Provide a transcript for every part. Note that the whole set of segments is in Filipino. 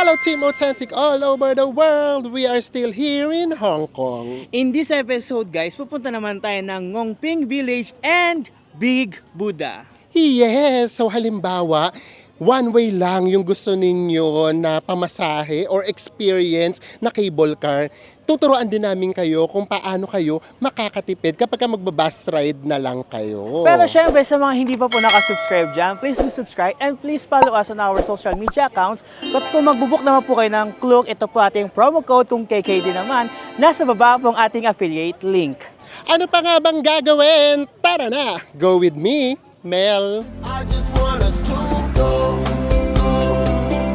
Hello Team Authentic all over the world! We are still here in Hong Kong. In this episode guys, pupunta naman tayo ng Ngongping Village and Big Buddha. Yes! So halimbawa, one way lang yung gusto ninyo na pamasahe or experience na cable car. Tuturuan din namin kayo kung paano kayo makakatipid kapag magbabus ride na lang kayo. Pero syempre sa mga hindi pa po nakasubscribe dyan, please do subscribe and please follow us on our social media accounts. At kung magbubuk naman po kayo ng Klook, ito po ating promo code, kung KKD naman, nasa baba po ang ating affiliate link. Ano pa nga bang gagawin? Tara na! Go with me, Mel! I just want us to go.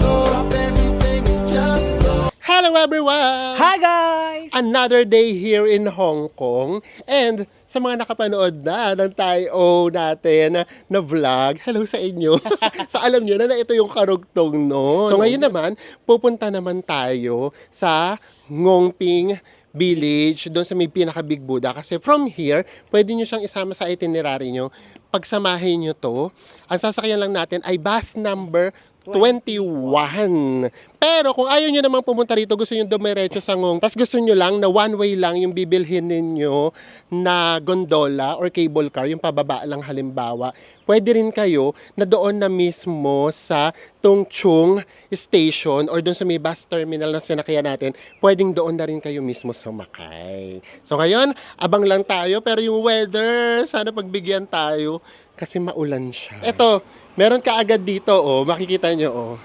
Drop everything and just go. Hello everyone! Hi guys! Another day here in Hong Kong. And sa mga nakapanood na ng Tayo natin na vlog, hello sa inyo. So alam nyo na ito yung karugtong nun. So ngayon naman, pupunta naman tayo sa Ngongping Village, doon sa may pinaka-Big Buddha. Kasi from here, pwede nyo siyang isama sa itinerary nyo. Pagsamahin nyo to, ang sasakyan lang natin ay bus number 21. Pero kung ayaw nyo namang pumunta rito, gusto nyo dumiretso sa Ngong, tas gusto nyo lang na one way lang yung bibilhin ninyo na gondola or cable car, yung pababa lang halimbawa, pwede rin kayo na doon na mismo sa Tung Chung Station or doon sa may bus terminal na sinakyan natin, pwedeng doon na rin kayo mismo sumakay. So ngayon, abang lang tayo, pero yung weather, sana pagbigyan tayo kasi maulan siya. Ito, meron ka agad dito, oh, makikita nyo, oh.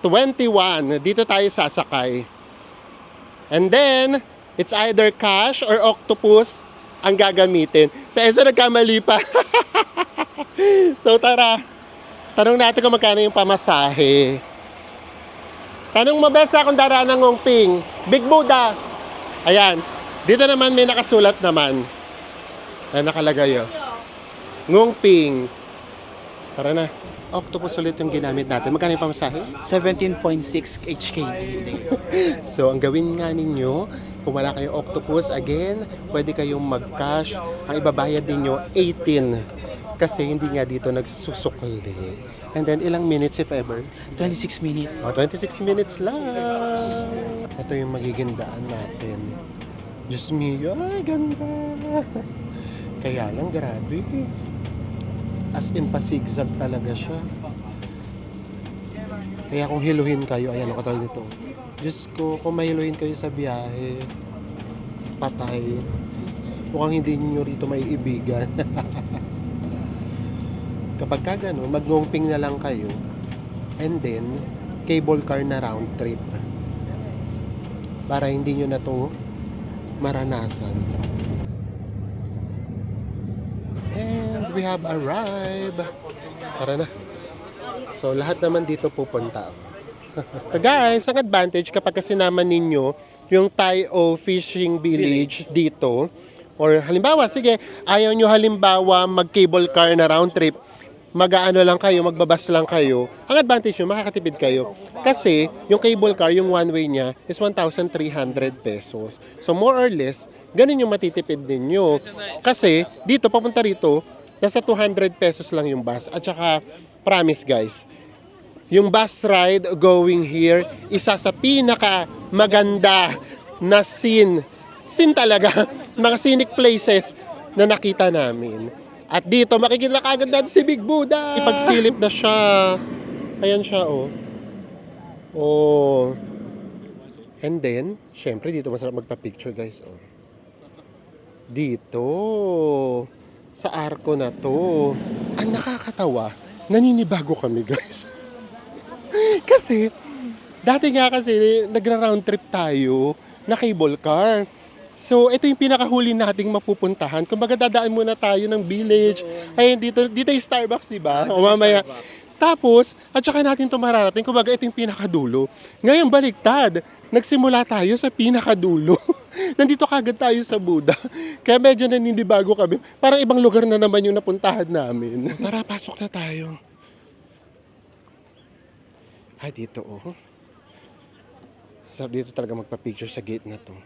21, dito tayo sasakay. And then, it's either cash or octopus ang gagamitin. Sa ESO, nagkamali pa. So, tara. Tanong natin kung magkano yung pamasahe. Tanong mo, besa, kung daraan ng Ngongping. Big Buddha. Ayan. Dito naman may nakasulat naman. Ayan, nakalagay, oh. Ngongping. Tara na. Octopus ulit yung ginamit natin. Magkano yung pamasahe? 17.6 HKD. So, ang gawin nga ninyo, kung wala kayong octopus, again, pwede kayong mag-cash. Ang ibabayad ninyo, 18. Kasi hindi nga dito nagsusukli. And then, ilang minutes if ever? 26 minutes. 26 minutes lang. Ito yung magiging daan natin. Diyos mio, ay ganda. Kaya lang, grabe. As in, pasigzag talaga siya. Kaya kung hiluhin kayo, ayan, ako talaga dito. Diyos ko, kung mahiluhin kayo sa biyahe, patay. Mukhang hindi nyo rito maiibigan. Kapag ka gano'n, mag-Ngongping na lang kayo. And then, cable car na round trip. Para hindi nyo na to maranasan. And we have arrived. Tara na. So, lahat naman dito pupunta. Guys, ang advantage kapag sinama ninyo yung Tayo Fishing Village dito, or halimbawa, sige, ayaw nyo halimbawa mag-cable car na round trip, mag-aano lang kayo, magbabas lang kayo, ang advantage nyo, makakatipid kayo. Kasi, yung cable car, yung one way niya, is 1,300 pesos. So, more or less, ganun yung matitipid ninyo. Kasi, dito, papunta rito, nasa 200 pesos lang yung bus. At saka, promise guys, yung bus ride going here, isa sa pinaka maganda na scene talaga, mga scenic places na nakita namin. At dito, makikita kagad natin si Big Buddha. Ipagsilip na siya. Ayan siya, oh. Oh. And then, syempre, dito masarap magpa-picture, guys, oh. Dito. Sa arko na to. Ang nakakatawa, naninibago kami, guys. Kasi, dati nga kasi, nagra-round trip tayo na cable car. So, ito yung pinakahuli nating mapupuntahan. Kumbaga, dadaan muna tayo ng village. Ayun, dito yung Starbucks, di ba? O mamaya. Tapos, at saka natin ito mararating. Kumbaga, ito yung pinakadulo. Ngayon, baliktad. Nagsimula tayo sa pinakadulo. Nandito kagad tayo sa Buddha. Kaya medyo naninibago kami. Parang ibang lugar na naman yung napuntahan namin. Tara, pasok na tayo. Ay, dito, oh. Sarap dito talaga magpa-picture sa gate na to.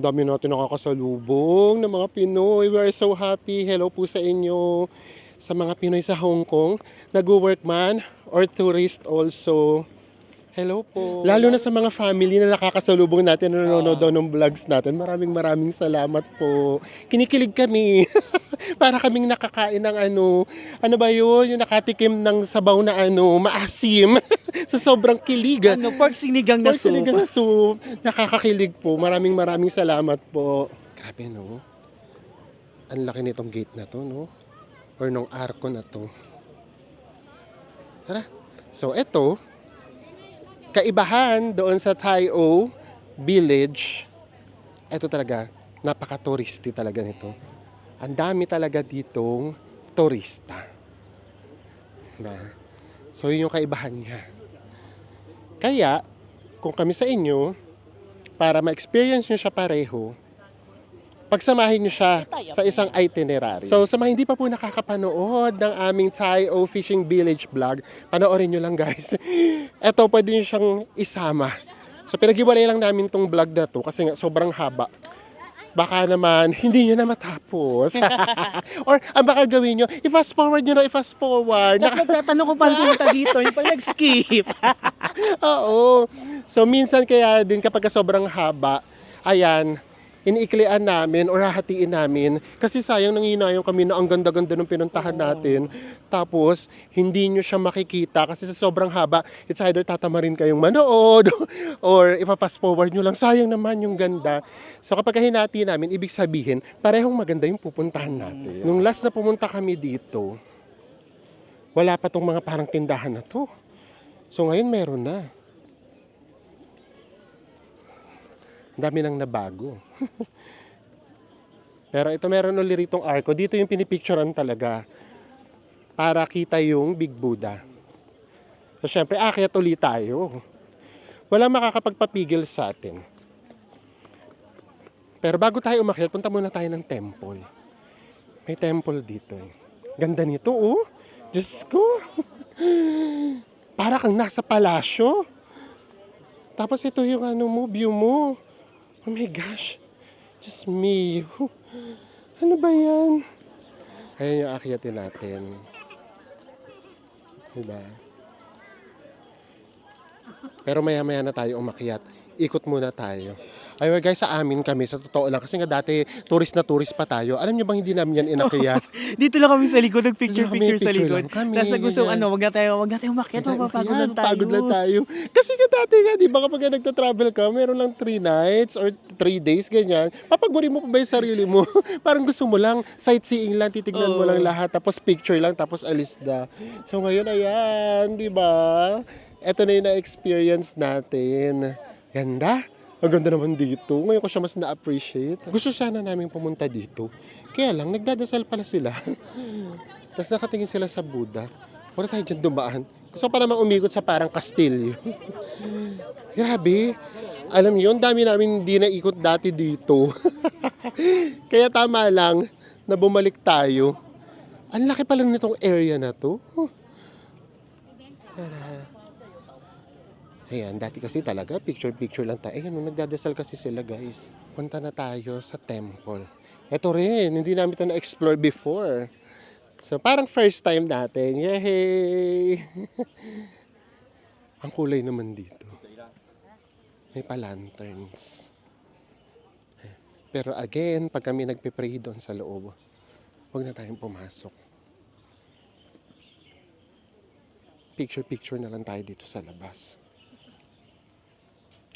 Dami natin nakakasalubong ng mga Pinoy. We are so happy. Hello po sa inyo. Sa mga Pinoy sa Hong Kong, nag-work man or tourist also. Hello po. Lalo na sa mga family na nakakasalubong natin, na nanonood daw ng vlogs natin. Maraming salamat po. Kinikilig kami. Para kaming nakakain ng ano ba yun? Yung nakatikim ng sabaw na maasim. Sa sobrang kilig. Pork sinigang na Pork soup. sinigang na soup. Nakakakilig po. Maraming salamat po. Grabe, no? Ang laki nitong gate na to, no? Or nung arko na to. Tara. So, eto, kaibahan doon sa Tai-O Village, ito talaga, napaka-touristy talaga nito. Ang dami talaga ditong turista. Diba? So, yun yung kaibahan niya. Kaya, kung kami sa inyo, para ma-experience nyo siya pareho, pagsamahin nyo siya sa isang itinerary. So, sa mga hindi pa po nakakapanood ng aming Tai-O Fishing Village vlog, panoorin nyo lang guys. Eto, pwede nyo siyang isama. So, pinag-iwalay lang namin tong vlog na to kasi nga sobrang haba. Baka naman, hindi nyo na matapos. Or, ang baka gawin nyo, i-fast forward nyo na, i-fast forward. Tapos magtatanong kung paano pumunta dito, yung pala nag-skip. Oo. So, minsan kaya din kapag sobrang haba, ayan, iniiklian namin or hahatiin namin kasi sayang nanginayang kami na ang ganda-ganda ng pinuntahan natin tapos hindi nyo siya makikita kasi sa sobrang haba it's either tatamarin kayong manood or ipa-fast forward nyo lang, sayang naman yung ganda. So kapag hinati namin, ibig sabihin parehong maganda yung pupuntahan natin. Nung last na pumunta kami dito, wala pa tong mga parang tindahan na to. So ngayon meron na. Dami nang nabago. Pero ito meron ulit ritong arko. Dito yung pinipicturean talaga. Para kita yung Big Buddha. So syempre, akyat ulit tayo. Walang makakapagpapigil sa atin. Pero bago tayo umakyat, punta muna tayo ng temple. May temple dito. Ganda nito, oh. Diyos ko. Para kang nasa palasyo. Tapos ito yung view mo. Oh my gosh. Just me. Ano ba yan? Ayan yung akyatin natin. Diba? Pero maya-maya na tayo umakyat. Ikot muna tayo. Ayun guys, sa amin kami, sa totoo lang. Kasi nga dati, tourist na tourist pa tayo. Alam niyo bang hindi namin yan inakyat? Dito lang kami sa likod, nag-picture Kami, sa picture likod. lang kami, Tapos gusto, ganyan. wag na tayo umakyat, mapapagod lang tayo. Pagod lang tayo. Kasi nga dati nga, di ba kapag nagta-travel ka, meron lang 3 nights or 3 days, ganyan. Papagurin mo pa ba yung sarili mo? Parang gusto mo lang, sightseeing lang, titignan mo lang lahat, tapos picture lang, tapos alis na. So ngayon, ayan, di ba? Ito na yung na-experience natin. Ganda. Ang ganda naman dito. Ngayon ko siya mas na-appreciate. Gusto sana namin pumunta dito. Kaya lang, nagdadasal pala sila. Tapos nakatingin sila sa Buddha. Wala tayo dyan dumaan. Gusto pa naman umikot sa parang kastilyo. Grabe. Alam niyo, ang dami namin hindi naikot dati dito. Kaya tama lang na bumalik tayo. Ang laki pala nitong area na to. Ayan, dati kasi talaga picture lang tayo. Ayan, nagdadasal kasi sila guys. Punta na tayo sa temple. Ito rin, hindi namin ito na-explore before. So, parang first time natin. Yay! Ang kulay naman dito. May pa-lanterns. Pero again, pag kami nagpe-pray doon sa loob, huwag na tayong pumasok. Picture na lang tayo dito sa labas.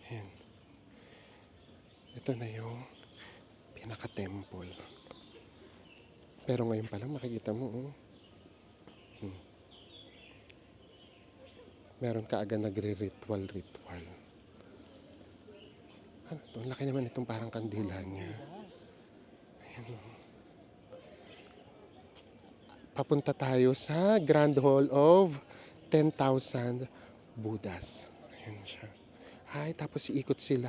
Ayan. Ito na yung pinaka-temple. Pero ngayon pa lang makikita mo, oh. Meron ka agad nagre-ritual. Ano to? Ang laki naman itong parang kandila niya. Ayan. Papunta tayo sa Grand Hall of 10,000 Buddhas. Ayan siya. Ay, tapos iikot sila.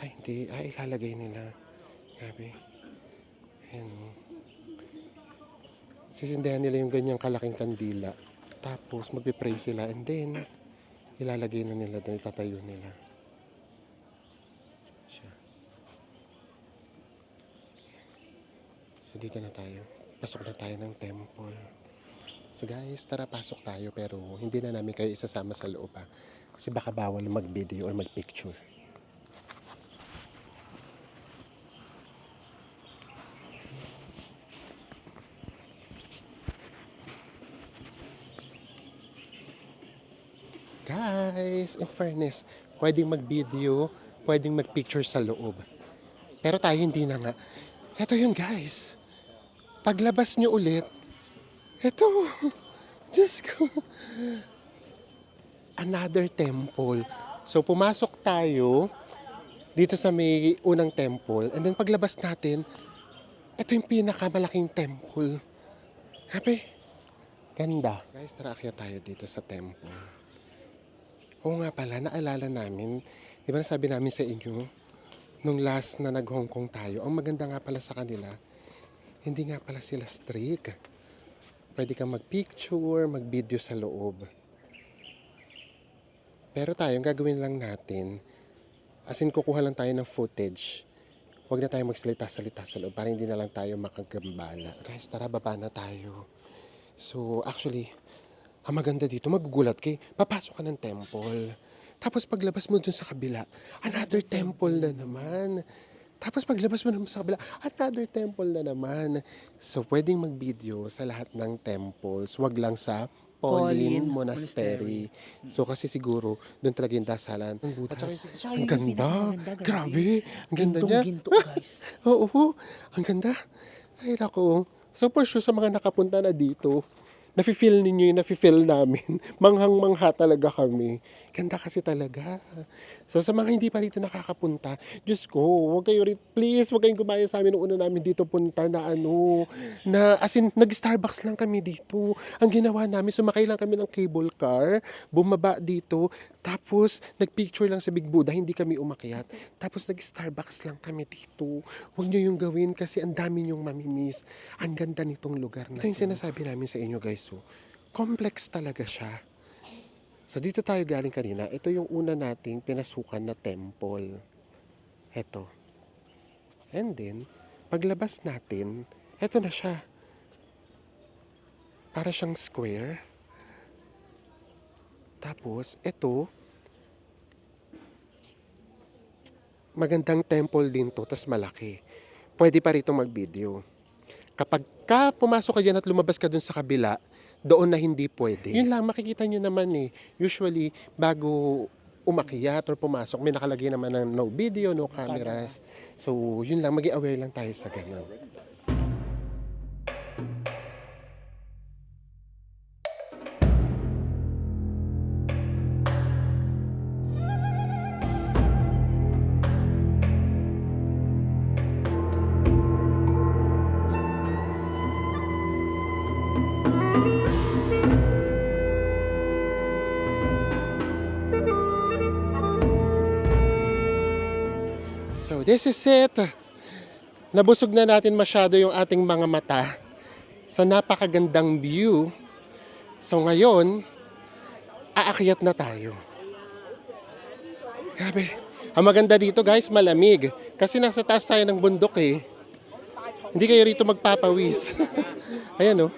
Ay, hindi. Ay, ilalagay nila. Grabe. Ayan. Sisindihan nila yung ganyang kalaking kandila. Tapos, magpipray sila. And then, ilalagay na nila doon. Itatayo nila. Siya. So, dito na tayo. Pasok na tayo ng temple. So guys, tara pasok tayo pero hindi na namin kayo isasama sa loob ha. Kasi baka bawal mag-video or mag-picture. Guys, in fairness, pwedeng mag-video, pwedeng mag-picture sa loob. Pero tayo hindi na nga. Ito yun guys. Paglabas nyo ulit, ito, Diyos ko, another temple. So pumasok tayo dito sa may unang temple and then paglabas natin, ito yung pinakamalaking temple. Happy? Ganda. Guys, tara akyat tayo dito sa temple. Oo nga pala, naalala namin, di ba nasabi namin sa inyo, nung last na nag-Hong Kong tayo, ang maganda nga pala sa kanila, hindi nga pala sila strict. Pwede kang mag-picture, mag-video sa loob. Pero tayo, ang gagawin lang natin, as in kukuha lang tayo ng footage. Huwag na tayo magsalita-salita sa loob para hindi na lang tayo makagambala. Guys, tara, baba na tayo. So, actually, ang maganda dito, magugulat kay papasok ka ng temple. Tapos paglabas mo dun sa kabila, another temple na naman. Tapos paglabas mo naman sa kabila, another temple na naman. So, pwedeng mag-video sa lahat ng temples. Wag lang sa Pauline Monastery. So, kasi siguro, doon talaga yung dasalan. Ang butas. Ang ganda. Grabe. Ang ganda niya. Ginto, guys. Oo, ang ganda. Ay, nako. So, for sure, sa mga nakapunta na dito, nafe-feel ninyo yung nafe-feel namin. Manghang-mangha talaga kami. Ganda kasi talaga. So sa mga hindi pa dito nakakapunta, Diyos ko, huwag kayo please, huwag kayong gumaya sa amin nung una namin dito punta na as in, nag-Starbucks lang kami dito. Ang ginawa namin, sumakay lang kami ng cable car, bumaba dito, tapos nag-picture lang sa Big Buddha, hindi kami umakyat. Tapos nag-Starbucks lang kami dito. Huwag nyo yung gawin kasi ang dami nyong mamimiss. Ang ganda nitong lugar na ito. Yung sinasabi namin sa inyo guys, so, complex talaga siya. So dito tayo galing kanina, ito yung una nating pinasukan na temple. Ito. And then, paglabas natin, ito na siya. Para siyang square. Tapos, ito, magandang temple din to, tas malaki. Pwede pa rito mag-video. Kapag pumasok ka dyan at lumabas ka dun sa kabila, doon na hindi pwede. Yun lang, makikita nyo naman usually, bago umakyat or pumasok, may nakalagay naman ng no video, no cameras. So, yun lang, maging aware lang tayo sa ganun. So this is it. Nabusog na natin masyado yung ating mga mata sa napakagandang view. So ngayon, aakyat na tayo. Grabe. Ang maganda dito guys, malamig. Kasi nasa taas tayo ng bundok eh. Hindi kayo rito magpapawis. Ayan oh.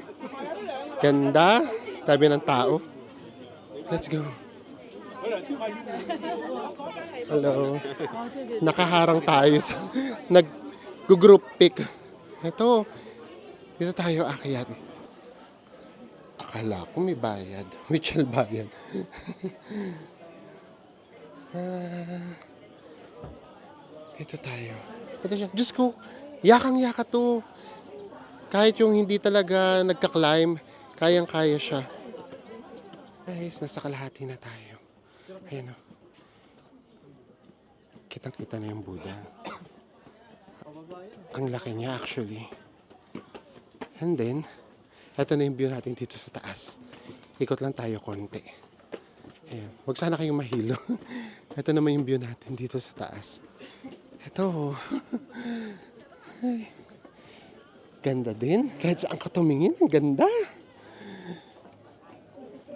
Ganda. Tabi ng tao. Let's go. Hello. Nakaharang tayo sa nag-group pic. Ito. Dito tayo akyat. Akala ko may bayad. Which bayad? Dito tayo. Ito siya. Diyos ko, yakang-yaka to. Kahit yung hindi talaga nagka-climb, kayang-kaya siya. Guys, nasa kalahati na tayo. Ayan o. Kitang-kita na yung Buddha. Ang laki niya actually. And then, eto na yung view natin dito sa taas. Ikot lang tayo konti. Ayan. Huwag sana kayong mahilo. Ito naman yung view natin dito sa taas. Ito. Ay. Ganda din. Kahit saan ka tumingin, ang ganda.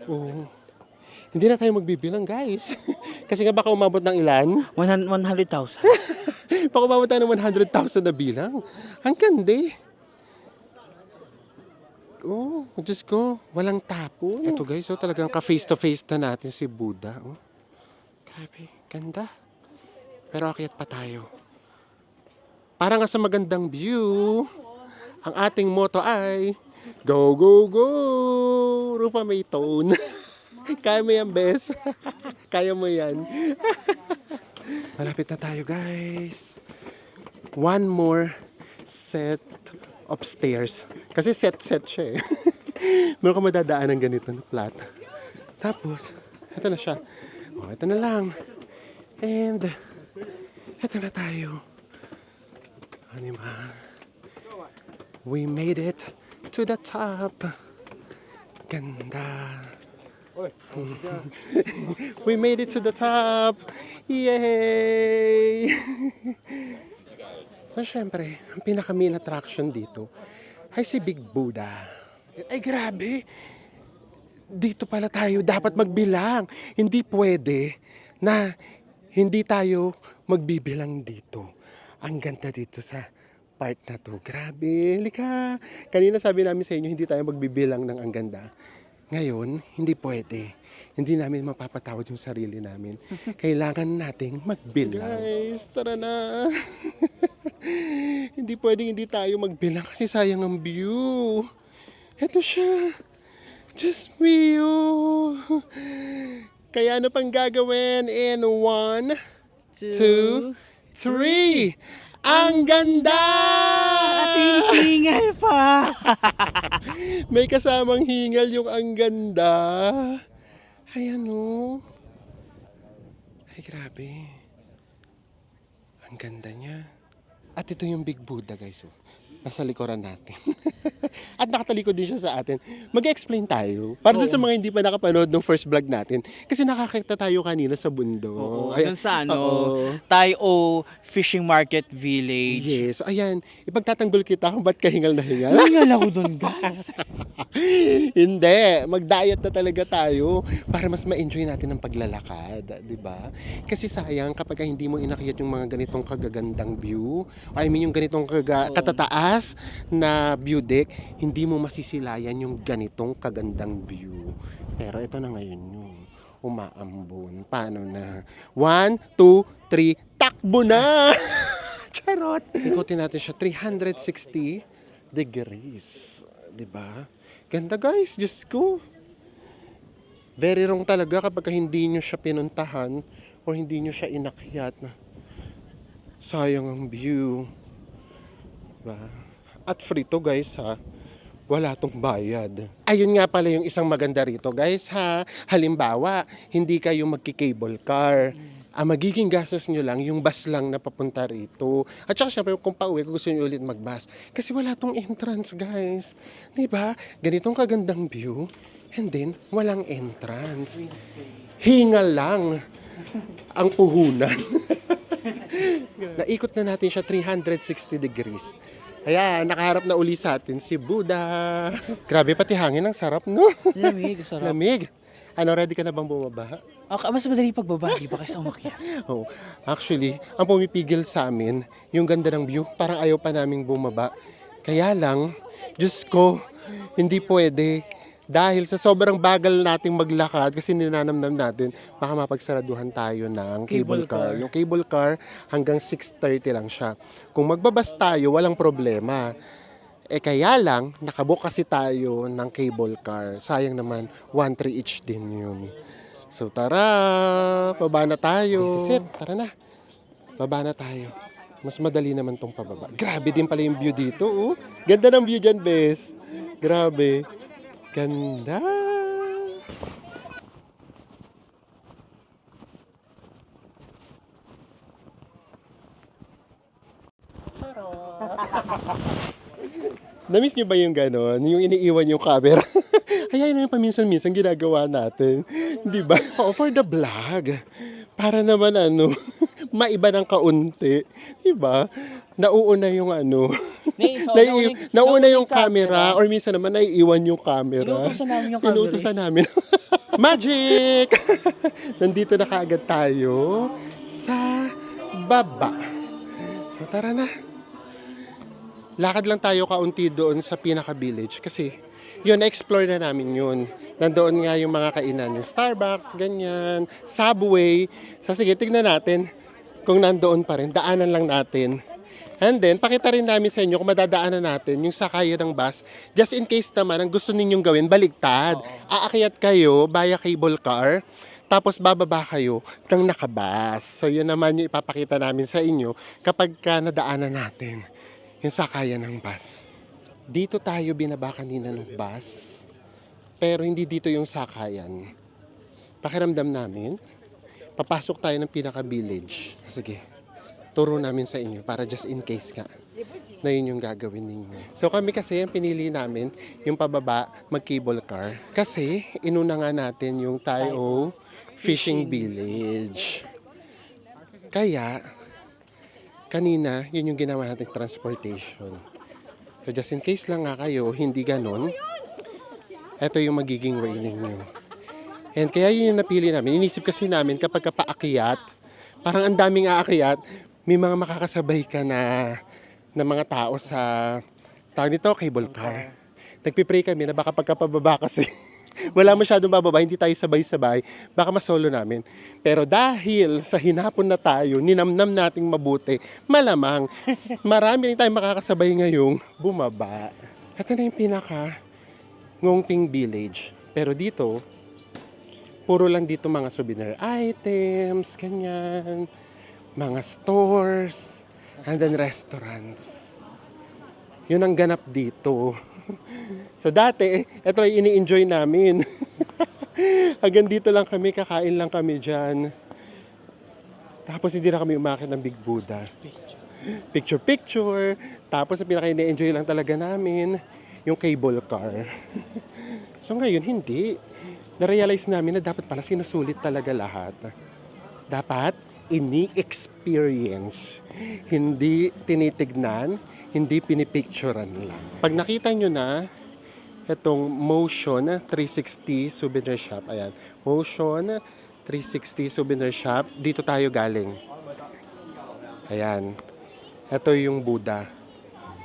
Oh. Hindi na tayo magbibilang, guys. Kasi nga baka umabot ng ilan? 100,000. Baka umabot tayo ng 100,000 na bilang. Ang ganda eh. Oh, Diyos ko, walang tapo. Ito guys, oh, talagang ka-face to face na natin si Buddha. Oh. Grabe, ganda. Pero akyat pa tayo. Para nga sa magandang view, ang ating motto ay, go, go, go! Rupa may tone. Kaya mo yan, bes. Kaya mo yan. Malapit na tayo, guys. One more set of stairs. Kasi set siya eh. Meron ka madadaan ng ganito na flat. Tapos, ito na siya. Oh, ito na lang. And, ito na tayo. Ano ba? We made it to the top. Ganda. We made it to the top. Yay! So, syempre, ang pinaka-main attraction dito ay si Big Buddha. Ay, grabe! Dito pala tayo dapat magbilang. Hindi pwede na hindi tayo magbibilang dito. Ang ganda dito sa part na to. Grabe, lika. Kanina sabi namin sa inyo, hindi tayo magbibilang ng ang ganda. Ngayon, hindi pwede. Hindi namin mapapatawad yung sarili namin. Kailangan nating magbilang. Guys, tara na. Hindi pwedeng hindi tayo magbilang kasi sayang ang view. Ito siya. Just view. Kaya ano pang gagawin in 1, 2, 3. Ang ganda! At hinihingal pa! May kasamang hingal yung ang ganda. Ay ano. Ay grabe. Ang ganda niya. At ito yung Big Buddha guys. Oh. Nasa likuran natin. At nakatalikod din siya sa atin. Mag-explain tayo. Para doon sa mga hindi pa nakapanood ng first vlog natin. Kasi nakakita tayo kanina sa bundok. Oo, Ayan. dun sa ano, Oo. Tayo Fishing Market Village. Yes. So, ayan. Ipagtatanggol kita kung ba't kahingal na hingal. Hingal ako dun, guys. Hindi. Mag-diet na talaga tayo para mas ma-enjoy natin ang paglalakad. Diba? Kasi sayang kapag hindi mo inakyat yung mga ganitong kagagandang view. I mean yung ganitong katataas na view deck, hindi mo masisilayan yung ganitong kagandang view. Pero ito na ngayon yung umaambon. Paano na? 1, 2, 3, takbo na! Charot! Ikutin natin siya 360 degrees. Diba? Ganda guys, Diyos ko. Very wrong talaga kapag hindi nyo siya pinuntahan o hindi nyo siya inakyat na sayang ang view. Diba? At free to guys ha. Wala tong bayad. Ayun nga pala yung isang maganda rito guys ha. Halimbawa, hindi kayo magki-cable car. Ang magiging gastos nyo lang, yung bus lang na papunta rito. At saka syempre kung pauwi, kung gusto nyo ulit mag-bus. Kasi wala tong entrance guys. Diba? Ganitong kagandang view. And then, walang entrance. Hingal lang ang puhunan. Naikot na natin siya 360 degrees. Ayan, nakaharap na uli sa atin si Buddha. Grabe, pati hangin ang sarap, no? Lamig, sarap. Lamig. Ano, ready ka na bang bumaba? Okay, mas madali pagbaba, di ba kaysa umakyat? Oh, actually, ang pumipigil sa amin, yung ganda ng view, parang ayaw pa naming bumaba. Kaya lang, Diyos ko, hindi pwede. Dahil sa sobrang bagal nating maglakad, kasi ninanamnam natin, baka mapagsaraduhan tayo ng cable car. Yung cable car, hanggang 6:30 lang siya. Kung magbabas tayo, walang problema. Eh kaya lang, nakabook kasi tayo ng cable car. Sayang naman, 1-3 each din yun. So tara, baba na tayo. This is it, tara na. Baba na tayo. Mas madali naman tong pababa. Grabe din pala yung view dito, oh. Ganda ng view dyan, bes. Grabe. Ganda. Namiss niyo ba yung gano'n? Yung iniiwan yung camera? Hayaan na yung paminsan-minsan ginagawa natin. Di ba? Oh, for the vlog. Para naman ano, maiba ng kaunti. Di ba? Nauuna yung ano. Nauna yung camera. Or minsan naman naiiwan yung camera. Inuutosan namin yung camera. Inuutosan namin. Magic! Nandito na kaagad tayo sa baba. So tara na. Lakad lang tayo kaunti doon sa pinaka-village kasi Yun, na-explore na namin yun. Nandoon nga yung mga kainan, yung Starbucks, ganyan, Subway. So sige, tignan natin kung nandoon pa rin. Daanan lang natin. And then, pakita rin namin sa inyo kung madadaanan natin yung sakayan ng bus. Just in case naman, ang gusto ninyong gawin, baligtad. Aakyat kayo via cable car, tapos bababa kayo ng nakabas. So, yun naman yung ipapakita namin sa inyo kapag ka nadaanan natin yung sakayan ng bus. Dito tayo binaba kanina ng bus, pero hindi dito yung sakayan. Pakiramdam namin, papasok tayo ng pinaka-village. Sige. Turo namin sa inyo para just in case nga na yun yung gagawin ninyo. So kami kasi ang pinili namin yung pababa mag-cable car kasi inuna nga natin yung Tayo Fishing Village. Kaya kanina yun yung ginawa nating transportation. So just in case lang nga kayo hindi ganon, ito yung magiging way ninyo. And kaya yun yung napili namin. Inisip kasi namin kapag paakyat, parang ang daming aakyat, may mga makakasabay ka na mga tao sa tawag nito, cable car. Nagpipray kami na baka pagkapababa kasi wala masyadong bababa, hindi tayo sabay-sabay, baka masolo namin. Pero dahil sa hinapon na tayo, ninamnam nating mabuti, malamang marami rin tayong makakasabay ngayong bumaba. Ito na yung pinaka Ngongping Village. Pero dito, puro lang dito mga souvenir items, ganyan, mga stores, and then restaurants. Yun ang ganap dito. So dati, ito ay ini-enjoy namin. Hanggang dito lang kami, kakain lang kami dyan. Tapos hindi na kami umakit ng Big Buddha. Picture. Tapos ang pinaka-ini-enjoy lang talaga namin, yung cable car. So ngayon, hindi. Na-realize namin na dapat pala sinusulit talaga lahat. Dapat ini-experience. Hindi tinitignan, hindi pinipicturean lang. Pag nakita nyo na itong Motion 360 Souvenir Shop, ayan, Motion 360 Souvenir Shop, dito tayo galing. Ayan. Ito yung Buddha.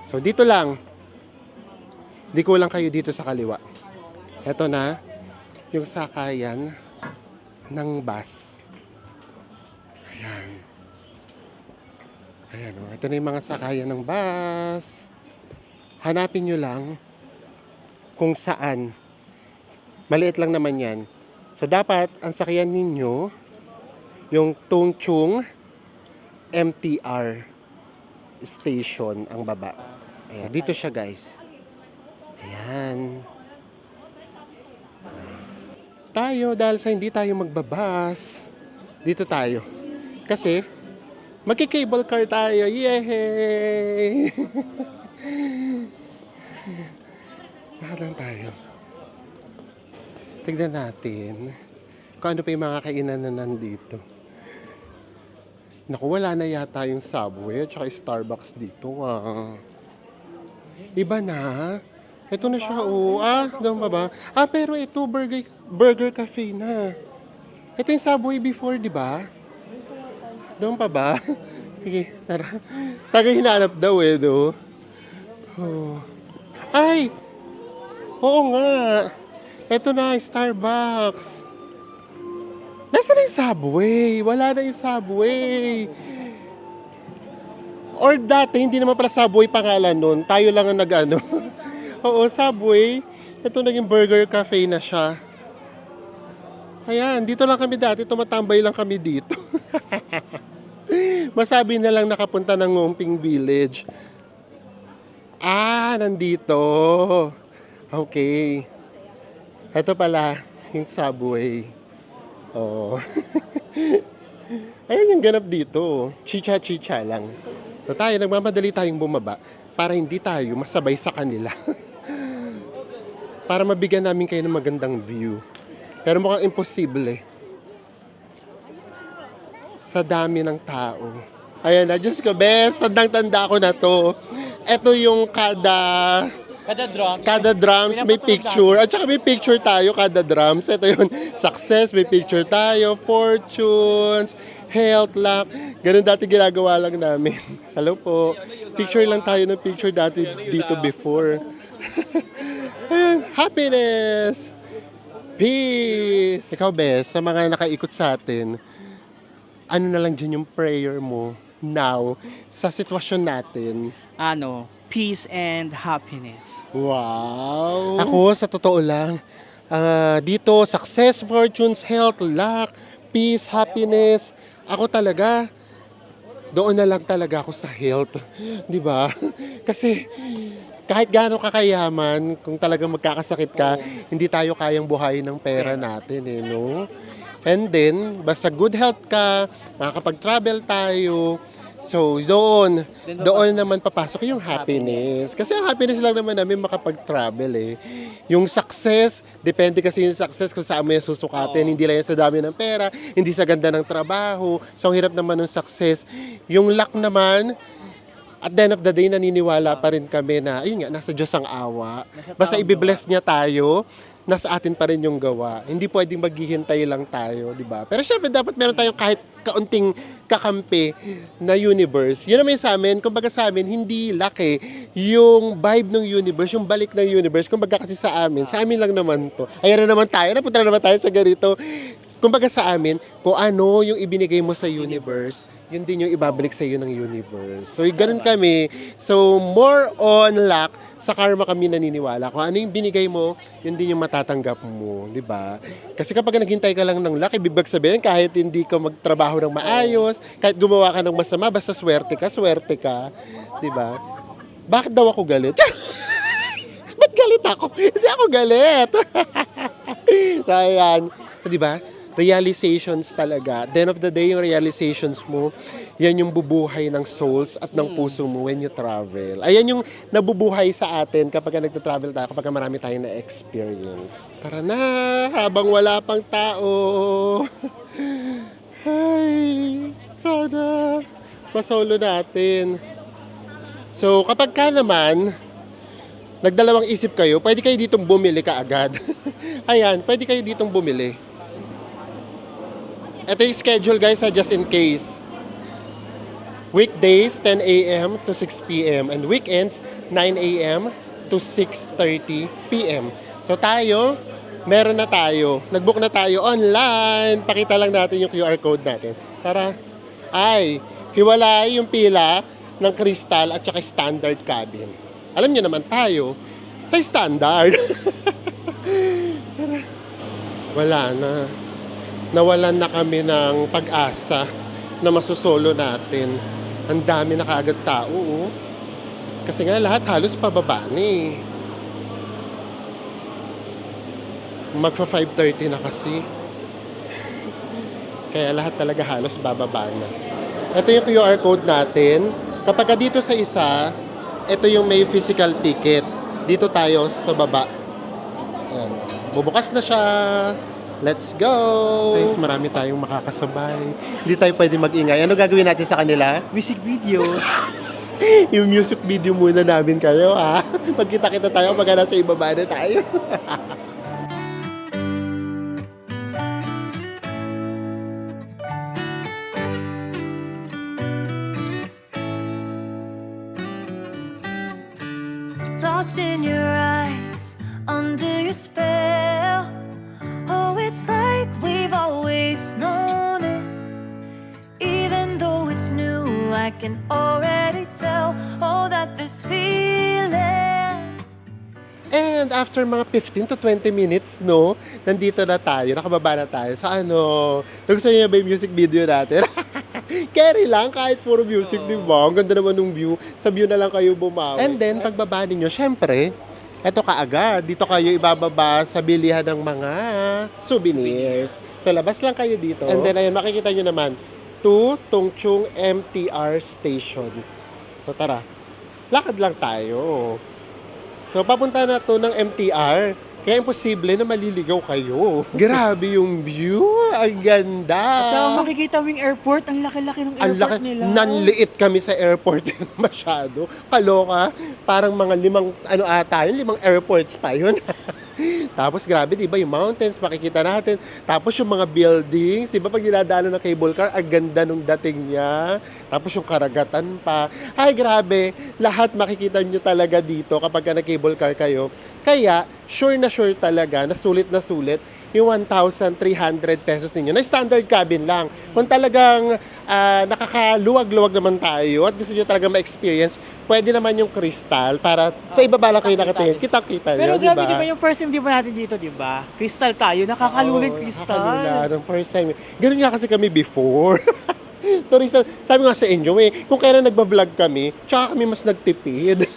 So dito lang. Di ko lang kayo dito sa kaliwa. Ito na yung sakayan ng bus. Ayan. Ayan o. Ito na yung mga sakayan ng bus. Hanapin nyo lang kung saan. Maliit lang naman yan. So, dapat ang sakyan ninyo yung Tung Chung MTR station ang baba. Ayan. Dito siya, guys. Ayan. Tayo, dahil sa hindi tayo magbabas, dito tayo. Kasi, magki-cable car tayo. Yay! Lahat lang tayo. Tignan natin kung ano pa yung mga kainan na nandito. Naku, wala na yata yung Subway at saka Starbucks dito. Iba na. Ito na siya, oh. Doon ba? Pero ito, burger cafe na. Ito yung Subway before, di ba? Doon pa ba? Sige, tara. Taga hinahanap daw do. Oh. Ay! Oo nga. Ito na, Starbucks. Nasaan na yung Subway? Wala na yung Subway. Or dati, hindi naman pala Subway pangalan nun. Tayo lang ang nag-ano. Oo, Subway. Ito naging burger cafe na siya. Ayan, dito lang kami dati. Tumatambay lang kami dito. Masabi na lang nakapunta ng Ngongping Village. Nandito. Okay. Ito pala, yung Subway. Oh. Ayan yung ganap dito. Chicha-chicha lang. So tayo, nagmamadali tayong bumaba para hindi tayo masabay sa kanila. Para mabigyan namin kayo ng magandang view. Pero mukhang imposible. Sa dami ng tao. Ayan na, Diyos ko, bes, tandang-tanda ko na to. Ito yung kada drums may picture. At saka may picture tayo kada drums. Ito yun, success, may picture tayo. Fortunes, health, luck. Ganun dati ginagawa lang namin. Hello po. Picture lang tayo ng picture dati dito before. Ayan. happiness, peace. Ikaw, Bes, sa mga nakaikot sa atin, ano na lang dyan yung prayer mo now sa sitwasyon natin? Peace and happiness. Wow! Ako, sa totoo lang, dito, success, fortunes, health, luck, peace, happiness. Ako talaga, doon na lang talaga ako sa health. Di ba? Kasi kahit gaano kakayaman, kung talagang magkakasakit ka, hindi tayo kayang buhayin ng pera natin, no? And then, basta good health ka, makakapag-travel tayo, so doon naman papasok yung happiness. Kasi ang happiness lang naman namin makapag-travel Yung success, depende kasi yung success kung saan mo yung susukatin. Hindi lang yan sa dami ng pera, hindi sa ganda ng trabaho. So ang hirap naman ng success. Yung luck naman, at the end of the day, naniniwala pa rin kami na, ayun nga, nasa Diyos ang awa. Basta i-bless niya tayo, nasa atin pa rin yung gawa. Hindi pwedeng maghihintay lang tayo, di ba? Pero syempre, dapat meron tayong kahit kaunting kakampi na universe. Yun naman yung sa amin. Kumbaga sa amin, hindi laki yung vibe ng universe, yung balik ng universe. Kumbaga kasi sa amin lang naman to. Ayan na naman tayo, napunta na naman tayo sa ganito. Kumbaga sa amin, kung ano yung ibinigay mo sa universe, yun din yung ibabalik sa iyo ng universe. So, ganun kami. So, more on luck, sa karma kami naniniwala. Kung ano yung binigay mo, yun din yung matatanggap mo. Di ba? Kasi kapag naghintay ka lang ng luck, ibig sabihin, kahit hindi ka magtrabaho ng maayos, kahit gumawa ka ng masama, basta swerte ka. Di ba? Bakit daw ako galit? Ba't galit ako? Hindi ako galit. So, ayan. So, di ba? Realizations talaga. At the end of the day, yung realizations mo, yan yung bubuhay ng souls at ng puso mo when you travel. Ayan yung nabubuhay sa atin kapag nagta-travel tayo, kapag marami tayong na-experience. Tara na, habang wala pang tao. Ay, sana masolo natin. So, kapag ka naman, nagdalawang isip kayo, pwede kayo ditong bumili kaagad. Ayan, pwede kayo ditong bumili. Ito yung schedule guys, just in case. Weekdays, 10 a.m. to 6 p.m. And weekends, 9 a.m. to 6:30 p.m. So tayo, meron na tayo. Nag-book na tayo online. Pakita lang natin yung QR code natin. Tara. Ay, hiwalay yung pila ng crystal at saka standard cabin. Alam niyo naman tayo, sa standard. Tara. Wala na. Nawalan na kami ng pag-asa na masusolo natin. Ang dami na kaagad tao, oh. Kasi nga lahat halos pababa ni. Magpa 5:30 na kasi. Kaya lahat talaga halos bababa na. Ito yung QR code natin. Kapag dito sa isa, ito yung may physical ticket. Dito tayo sa baba. Ayan. Bubukas na siya. Let's go! Guys, marami tayong makakasabay. Hindi tayo pwede mag-ingay. Ano gagawin natin sa kanila? Music video. Yung music video muna namin kayo, ha? Magkita-kita tayo pag nasa ibaba na tayo. Lost in your eyes, under your spell. Oh, it's like we've always known it. Even though it's new, I can already tell. Oh, that this feeling. And after mga 15 to 20 minutes, no, nandito na tayo, nakababa na tayo sa ano. Gusto niyo ba yung music video natin? Carry lang, kahit puro music, di ba? Ang ganda naman ng view. Sa view na lang kayo bumawi. And then, pagbaba ninyo, syempre, eto kaagad, dito kayo ibababa sa bilihan ng mga souvenirs. Sa labas lang kayo dito. And then, ayun, makikita nyo naman, to Tongchung MTR Station. So, tara, lakad lang tayo. So, papunta na to ng MTR. Kaya imposible na maliligaw kayo. Grabe yung view. Ang ganda. At saka makikita mo yung airport. Ang laki-laki ng Ang airport laki, nila. nanliit kami sa airport masyado. Kaloka, parang mga 5 airports pa yun. Tapos grabe, di ba, yung mountains, makikita natin. Tapos yung mga buildings, di ba, pag dinadaanan ng cable car, ang ganda nung dating niya. Tapos yung karagatan pa. Ay, grabe, lahat makikita nyo talaga dito kapag ka nag-cable car kayo. Kaya, sure talaga, na sulit yung 1,300 pesos ninyo na standard cabin lang. Kung talagang nakakaluwag-luwag naman tayo at gusto nyo talaga ma-experience, pwede naman yung crystal para sa ibaba lang kayo nakatingin. Kita-kita Pero nyo, grabe, di ba yung first time di ba natin dito, di ba? Crystal tayo, nakakalulit crystal. Nakakalula, nung first time. Ganun nga kasi kami before. Turista, sabi nga sa inyo kung kailan nagbablog kami, tsaka kami mas nagtipid.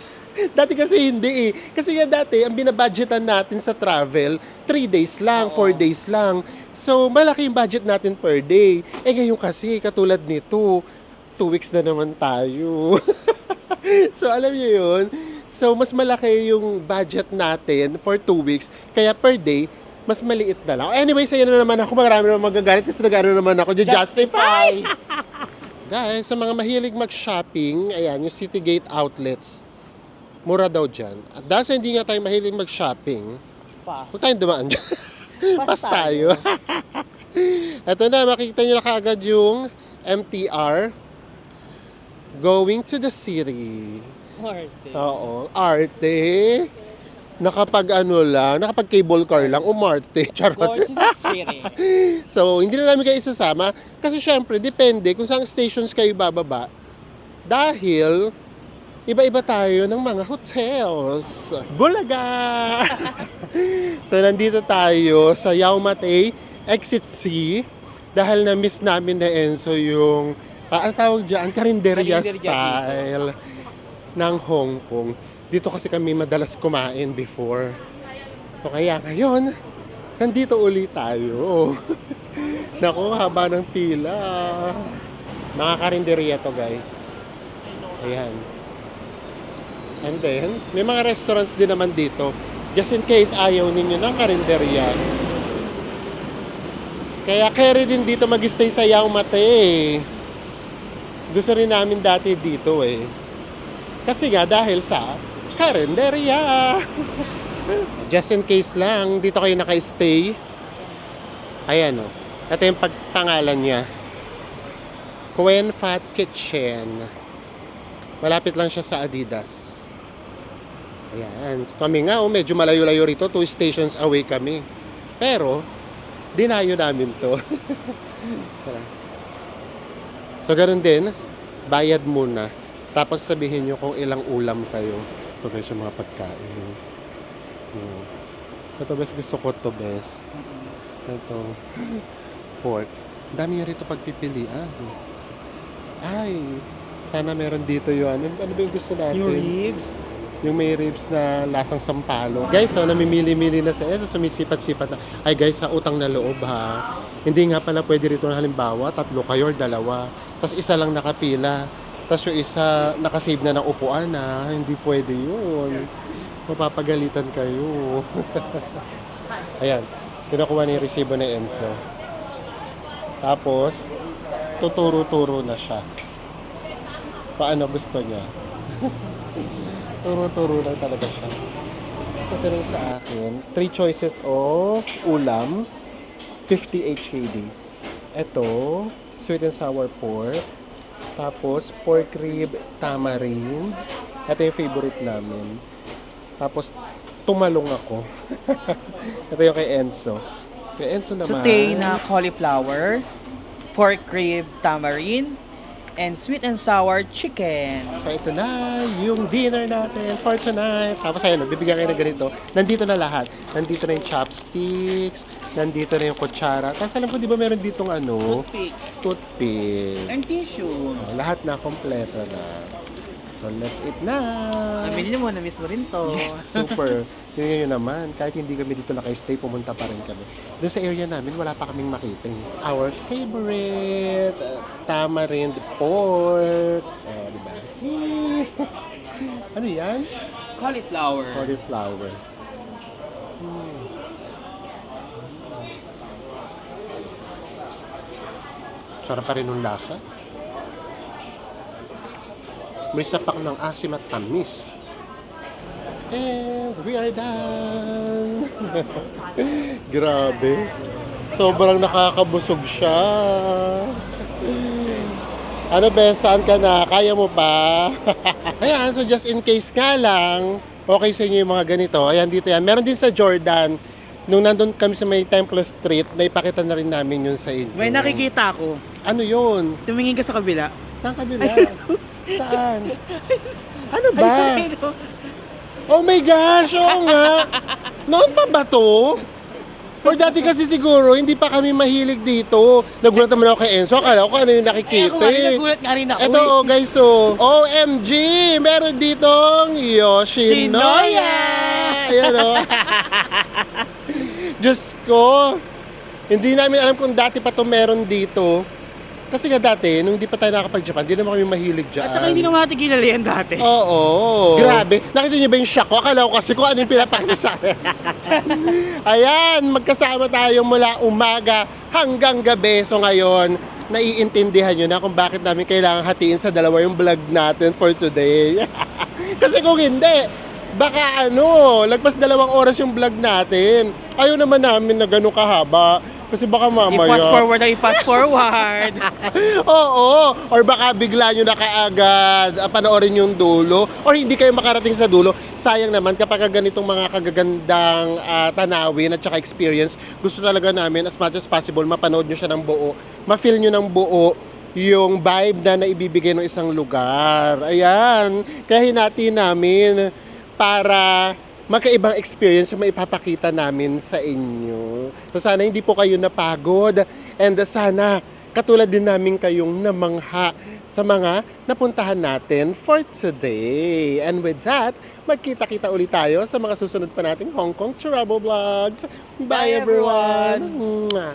Dati kasi hindi eh. Kasi dati, ang binabudgetan natin sa travel, 3 days lang, 4 days lang. So, malaki yung budget natin per day. Ngayon kasi, katulad nito, 2 weeks na naman tayo. So, alam niyo yun? So, mas malaki yung budget natin for 2 weeks. Kaya per day, mas maliit na lang. Anyway, sa'yo na naman ako. Marami naman magagalit kasi nag-ano naman ako. Justify! Guys, sa mga mahilig mag-shopping, ayan, yung Citygate outlets. Mura daw dyan. At dahil sa hindi nga tayo mahilig mag-shopping, huwag tayong dumaan dyan. Pas tayo. Ito na, makikita nyo na kaagad yung MTR going to the city. Arte. Oo, arte. Nakapag cable car lang, umarte. Charot. Going to the city. So, hindi na namin kayo isasama. Kasi syempre, depende kung saan stations kayo bababa. Dahil, iba-iba tayo ng mga hotels. Bulaga! So, nandito tayo sa Yau Ma Tei Exit C. Dahil na-miss namin na Enzo yung, ang tawag dyan, karinderya style ng Hong Kong. Dito kasi kami madalas kumain before. So, kaya ngayon, nandito ulit tayo. Naku, haba ng pila. Mga karinderya to, guys. Ayan. And then, may mga restaurants din naman dito. Just in case ayaw ninyo ng karinderya. Kaya carry din dito mag-stay sa Yau Ma Tei. Gusto rin namin dati dito eh. Kasi nga dahil sa karinderya. Just in case lang, dito kayo naka-stay. Ayan o. Ito yung pagpangalan niya. Kuen Fat Kitchen. Malapit lang siya sa Adidas. Ayan. Kami nga, medyo malayo-layo rito. 2 stations away kami. Pero, dinayo namin to. So, ganun din. Bayad muna. Tapos sabihin nyo kung ilang ulam kayo. Ito guys, yung mga pagkain. Ito best, gusto ko to best. Ito. Pork. Ang dami nyo rito pagpipilian. Ay, sana meron dito yung ano ba yung gusto natin? Yung ribs. Yung may ribs na lasang sampalo. Guys, so namimili-mili na sa sumisipat-sipat na. Ay guys, sa utang na loob ha. Hindi nga pala pwede rito na halimbawa, 3 kayo or 2. Tapos isa lang nakapila. Tapos yung isa nakasave na ng upuan na. Hindi pwede yun. Mapapagalitan kayo. Ayan. Kinukuha na yung resibo ni Enzo. Tapos, tuturo-turo na siya. Paano gusto niya? Turo-turo lang talaga siya. So, ito rin sa akin. 3 choices of ulam. 50 HKD. Ito, sweet and sour pork. Tapos, pork rib, tamarind. Ito yung favorite namin. Tapos, tumalong ako. Ito yung kay Enzo. Kay Enzo naman. Sauté na cauliflower, pork rib, tamarind, and sweet and sour chicken. So ito na yung dinner natin for tonight. Tapos ayun, bibigyan kayo ng ganito. Nandito na lahat. Nandito na yung chopsticks. Nandito na yung kutsara. Tapos alam ko, di ba meron ditong ano? Toothpick. And tissue. Lahat na, kompleto na. So let's eat na. Aminin mo, na-miss mo rin to. Yes, super. Yun ngayon naman, kahit hindi kami dito naka-stay, pumunta pa rin kami. Doon sa area namin, wala pa kaming makiting. Our favorite, tamarind pork. Diba? Ano yan? Cauliflower. Cauliflower. Sarap pa rin yung lasa. May sapak ng asim at tamis. And we are done! Grabe. Sobrang nakakabusog siya. Ano be, saan ka na? Kaya mo pa? Ayan, so just in case nga lang, okay sa inyo yung mga ganito. Ayan, dito yan. Meron din sa Jordan. Nung nandun kami sa may Temple Street, naipakita na rin namin yun sa inyo. May nakikita ako. Ano yun? Tumingin ka sa kabila. Saan kabila? Saan? Ano ba? Oh my gosh, oo nga. Noon pa ba to? Or dati kasi siguro, hindi pa kami mahilig dito. Nagulat naman ako kay Enzo. Akala ko ano yung nakikita eh. Nagulat nga rin ako. Ito oh, guys, oh. OMG! Meron ditong Yoshinoya! Ayan oh. Diyos ko. Hindi namin alam kung dati pa to meron dito. Kasi nga dati, nung hindi pa tayo nakakapag-Japan, hindi naman kami mahilig dyan. At saka hindi naman natin kilala yan dati. Oo. Grabe. Nakita niyo ba yung shock ko? Akala ko kasi kung ano yung pinapakita sa akin. Ayan, magkasama tayo mula umaga hanggang gabi. So ngayon, naiintindihan nyo na kung bakit namin kailangan hatiin sa dalawa yung vlog natin for today. Kasi kung hindi, baka lagpas 2 oras yung vlog natin. Ayaw naman namin na ganun kahaba. Kasi baka mamaya... I-fast forward. Oo. Or baka bigla nyo na kaagad panoorin yung dulo. Or hindi kayo makarating sa dulo. Sayang naman kapag ganitong mga kagagandang tanawin at saka experience, gusto talaga namin as much as possible mapanood nyo siya ng buo. Ma-feel nyo ng buo yung vibe na naibibigay ng isang lugar. Ayan. Kaya hinati namin para magkaibang experience yung maipapakita namin sa inyo. So sana hindi po kayo napagod and sana katulad din namin kayong namangha sa mga napuntahan natin for today. And with that, magkita-kita ulit tayo sa mga susunod pa nating Hong Kong Travel Vlogs. Bye everyone! Mwah.